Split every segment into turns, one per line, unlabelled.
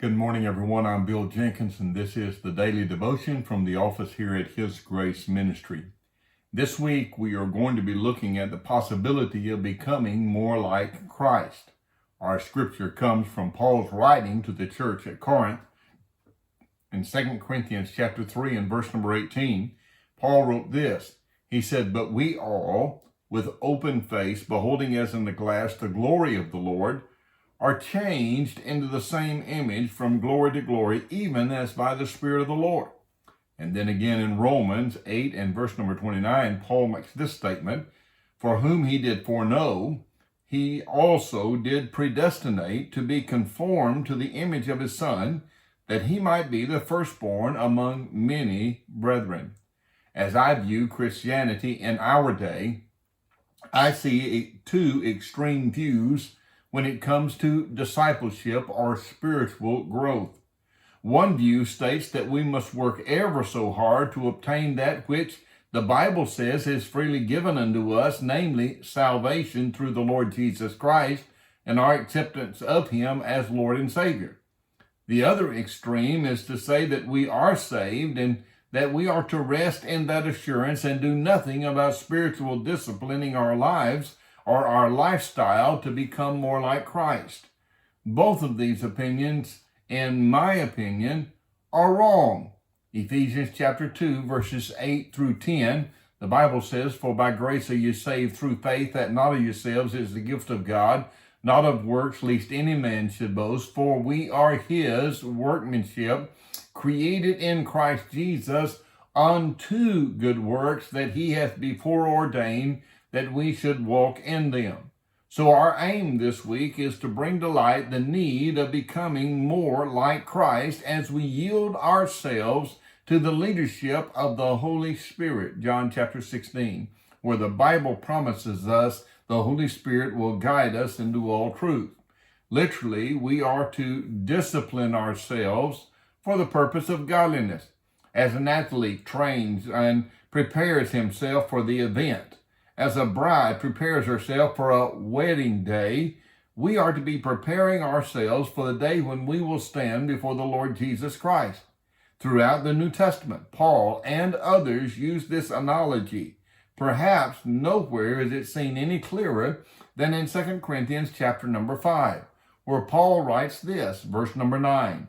Good morning, everyone. I'm Bill Jenkins, and this is the Daily Devotion from the office here at His Grace Ministry. This week, we are going to be looking at the possibility of becoming more like Christ. Our scripture comes from Paul's writing to the church at Corinth. In 2 Corinthians chapter 3 and verse number 18, Paul wrote this. He said, "But we all, with open face, beholding as in the glass the glory of the Lord, are changed into the same image from glory to glory, even as by the Spirit of the Lord." And then again in Romans 8 and verse number 29, Paul makes this statement, "For whom he did foreknow, he also did predestinate to be conformed to the image of his Son, that he might be the firstborn among many brethren." As I view Christianity in our day, I see two extreme views when it comes to discipleship or spiritual growth. One view states that we must work ever so hard to obtain that which the Bible says is freely given unto us, namely salvation through the Lord Jesus Christ and our acceptance of Him as Lord and Savior. The other extreme is to say that we are saved and that we are to rest in that assurance and do nothing about spiritual disciplining our lives or our lifestyle to become more like Christ. Both of these opinions, in my opinion, are wrong. Ephesians chapter 2, verses 8 through 10, the Bible says, "For by grace are you saved through faith, that not of yourselves is the gift of God, not of works, lest any man should boast. For we are His workmanship, created in Christ Jesus unto good works that He hath before ordained that we should walk in them." So our aim this week is to bring to light the need of becoming more like Christ as we yield ourselves to the leadership of the Holy Spirit, John chapter 16, where the Bible promises us the Holy Spirit will guide us into all truth. Literally, we are to discipline ourselves for the purpose of godliness. As an athlete trains and prepares himself for the event, as a bride prepares herself for a wedding day, we are to be preparing ourselves for the day when we will stand before the Lord Jesus Christ. Throughout the New Testament, Paul and others use this analogy. Perhaps nowhere is it seen any clearer than in 2 Corinthians chapter number 5, where Paul writes this, verse number 9,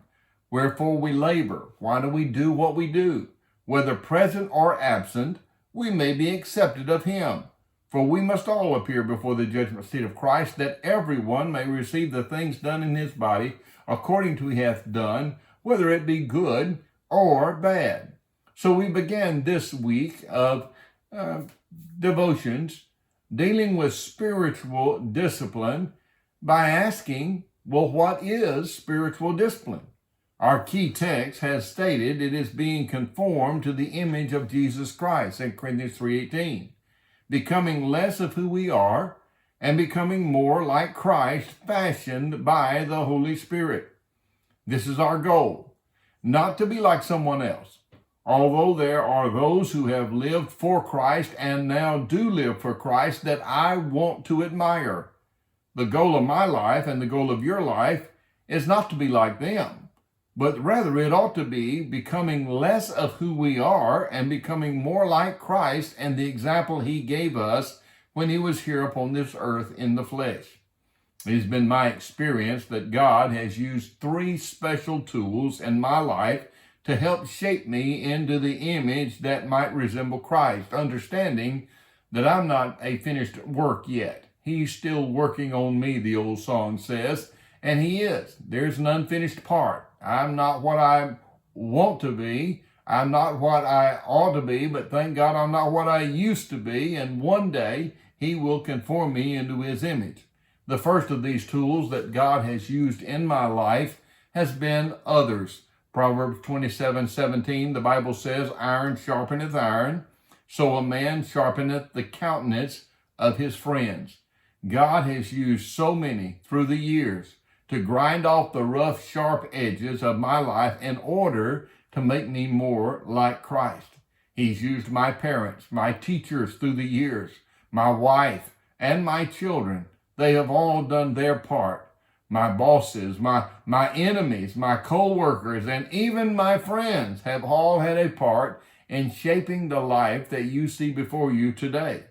"Wherefore we labor. Why do we do what we do? Whether present or absent, we may be accepted of Him. For we must all appear before the judgment seat of Christ, that everyone may receive the things done in his body according to he hath done, whether it be good or bad." So we began this week of devotions dealing with spiritual discipline by asking, well, what is spiritual discipline? Our key text has stated it is being conformed to the image of Jesus Christ, 2 Corinthians 3:18. Becoming less of who we are and becoming more like Christ, fashioned by the Holy Spirit. This is our goal, not to be like someone else. Although there are those who have lived for Christ and now do live for Christ that I want to admire. The goal of my life and the goal of your life is not to be like them, but rather it ought to be becoming less of who we are and becoming more like Christ and the example He gave us when He was here upon this earth in the flesh. It has been my experience that God has used three special tools in my life to help shape me into the image that might resemble Christ, understanding that I'm not a finished work yet. He's still working on me, the old song says, and He is. There's an unfinished part. I'm not what I want to be. I'm not what I ought to be, but thank God I'm not what I used to be, and one day He will conform me into His image. The first of these tools that God has used in my life has been others. Proverbs 27:17, the Bible says, "Iron sharpeneth iron, so a man sharpeneth the countenance of his friends." God has used so many through the years to grind off the rough, sharp edges of my life in order to make me more like Christ. He's used my parents, my teachers through the years, my wife, and my children. They have all done their part. my bosses, my enemies, my co-workers, and even my friends have all had a part in shaping the life that you see before you today.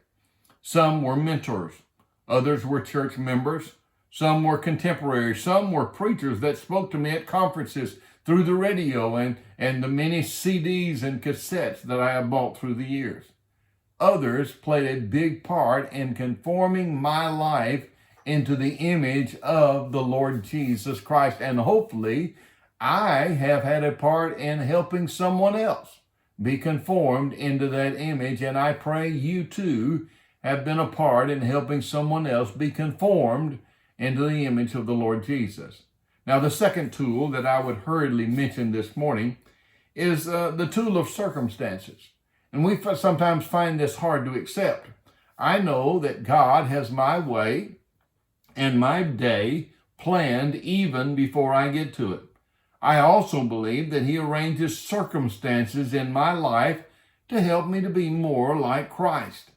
Some were mentors, others were church members, some were contemporaries, some were preachers that spoke to me at conferences through the radio and the many CDs and cassettes that I have bought through the years. Others played a big part in conforming my life into the image of the Lord Jesus Christ. And hopefully, I have had a part in helping someone else be conformed into that image. And I pray you too have been a part in helping someone else be conformed into the image of the Lord Jesus. Now, the second tool that I would hurriedly mention this morning is the tool of circumstances. And we sometimes find this hard to accept. I know that God has my way and my day planned even before I get to it. I also believe that He arranges circumstances in my life to help me to be more like Christ.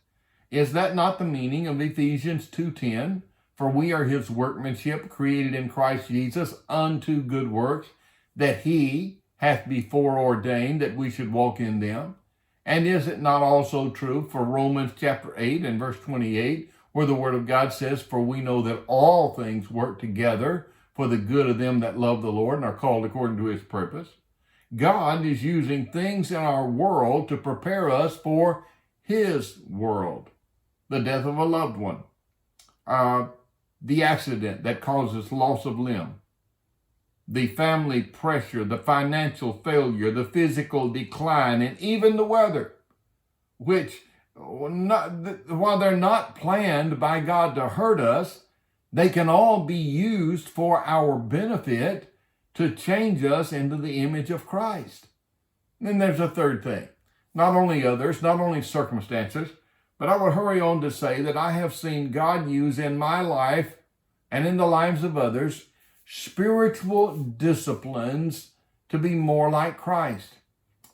Is that not the meaning of Ephesians 2:10? For we are His workmanship, created in Christ Jesus unto good works, that He hath before ordained that we should walk in them. And is it not also true for Romans chapter 8 and verse 28, where the Word of God says, for we know that all things work together for the good of them that love the Lord and are called according to His purpose? God is using things in our world to prepare us for His world. The death of a loved one, the accident that causes loss of limb, the family pressure, the financial failure, the physical decline, and even the weather, which, while they're not planned by God to hurt us, they can all be used for our benefit to change us into the image of Christ. And then there's a third thing. Not only others, not only circumstances, but I would hurry on to say that I have seen God use in my life and in the lives of others spiritual disciplines to be more like Christ.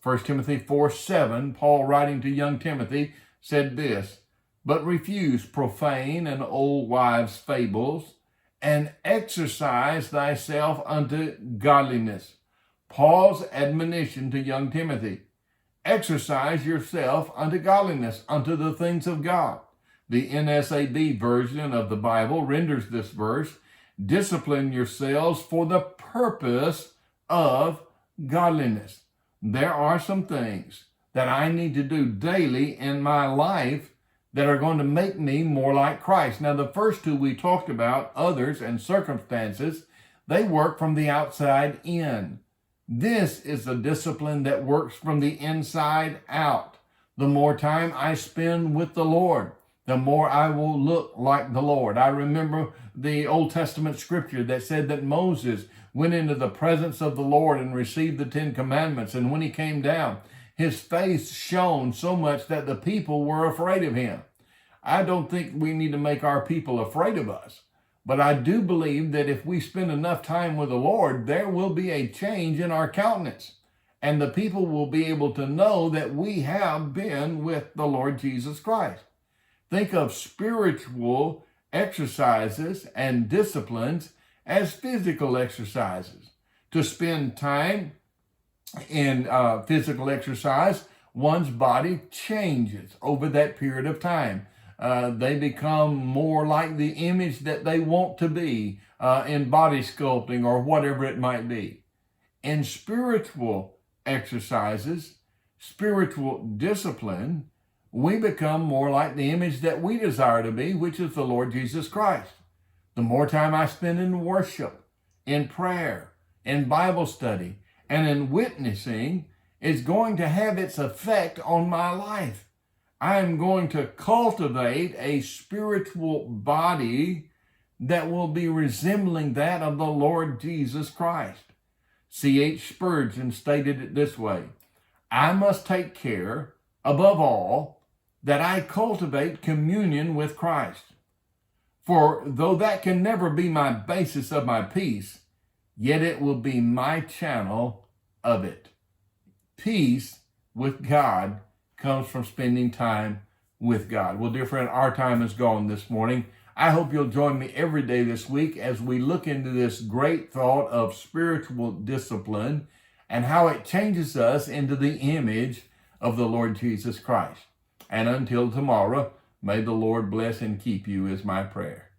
1 Timothy 4:7, Paul writing to young Timothy said this, but refuse profane and old wives' fables, and exercise thyself unto godliness. Paul's admonition to young Timothy. Exercise yourself unto godliness, unto the things of God. The NSAB version of the Bible renders this verse, discipline yourselves for the purpose of godliness. There are some things that I need to do daily in my life that are going to make me more like Christ. Now, the first two we talked about, others and circumstances, they work from the outside in. This is a discipline that works from the inside out. The more time I spend with the Lord, the more I will look like the Lord. I remember the Old Testament scripture that said that Moses went into the presence of the Lord and received the 10 commandments. And when he came down, his face shone so much that the people were afraid of him. I don't think we need to make our people afraid of us. But I do believe that if we spend enough time with the Lord, there will be a change in our countenance. And the people will be able to know that we have been with the Lord Jesus Christ. Think of spiritual exercises and disciplines as physical exercises. To spend time in physical exercise, one's body changes over that period of time. They become more like the image that they want to be in body sculpting or whatever it might be. In spiritual exercises, spiritual discipline, we become more like the image that we desire to be, which is the Lord Jesus Christ. The more time I spend in worship, in prayer, in Bible study, and in witnessing is going to have its effect on my life. I am going to cultivate a spiritual body that will be resembling that of the Lord Jesus Christ. C.H. Spurgeon stated it this way, I must take care, above all, that I cultivate communion with Christ. For though that can never be my basis of my peace, yet it will be my channel of it. Peace with God comes from spending time with God. Well, dear friend, our time is gone this morning. I hope you'll join me every day this week as we look into this great thought of spiritual discipline and how it changes us into the image of the Lord Jesus Christ. And until tomorrow, may the Lord bless and keep you is my prayer.